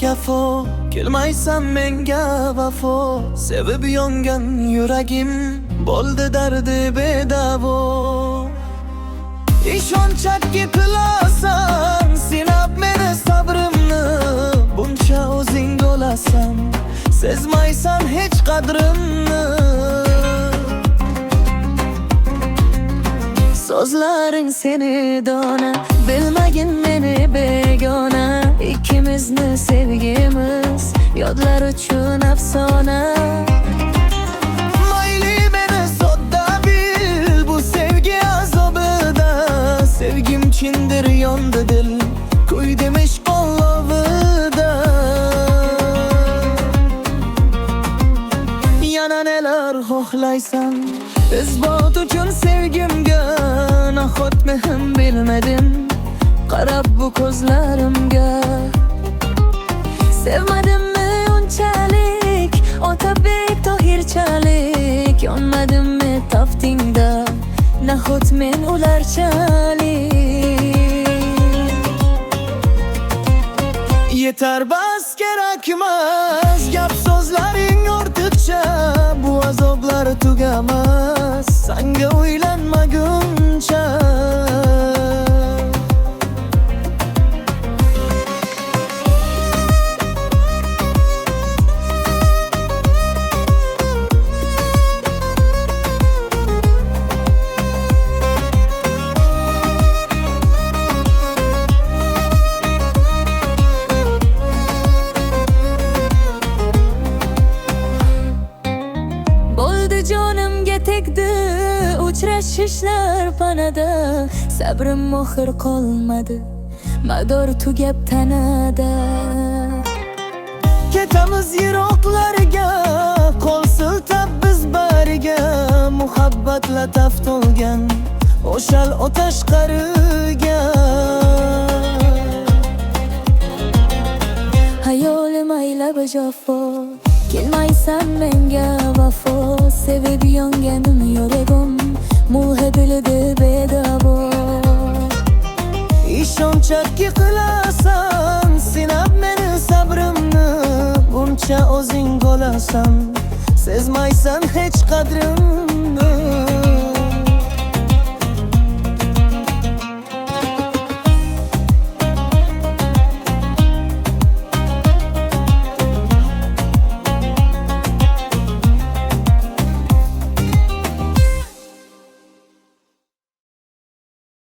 kafo, kelmaysan menga vafo. Sevib yongan yuragim bo'ldi dardi bedavo. Ishonchakki qilasan, sinab meni sabrimni. Buncha o'zing bo'lasan, sezmaysan hech qadrimni. Sozlaring seni dona, bilmagin meni begona. İkimizni sevgimiz yodlar uchun afsona. Mayli meni sodda bil, bu sevgi azobida. Sevgim chindir yondi dil, kuydim ishq olovida. Yana neler xohlaysan, isbot uchun sevgimga. Nahot mehim bilmedim, qarab bu ko'zlarimga. Sevmadimmi unchalik, Otabek Tohirchalik. Yonmadimmi taftingda, nahot men ularchalik. Yetar bas kerakmas, gap so'zlaring ortiqcha. Bu azoblar tugamas, sanga uylanmaguncha. Jonimga tegdi uchrashishlar panada. Sabrim oxir qolmadi, mador tugab tanada. Ketamiz yiroqlarga, qo'l siltab biz bariga. Muhabbatla taf to'lgan o'shal otash qariga. Hayolim aylab jafo, kelmaysan menga vafo. Sevib yonganim yuragim mulha bildi bedavo. Ishonchakki qilasan, sinab meni sabrimni. Buncha o'zing bo'lasan, sezmaysan hech qadrimni.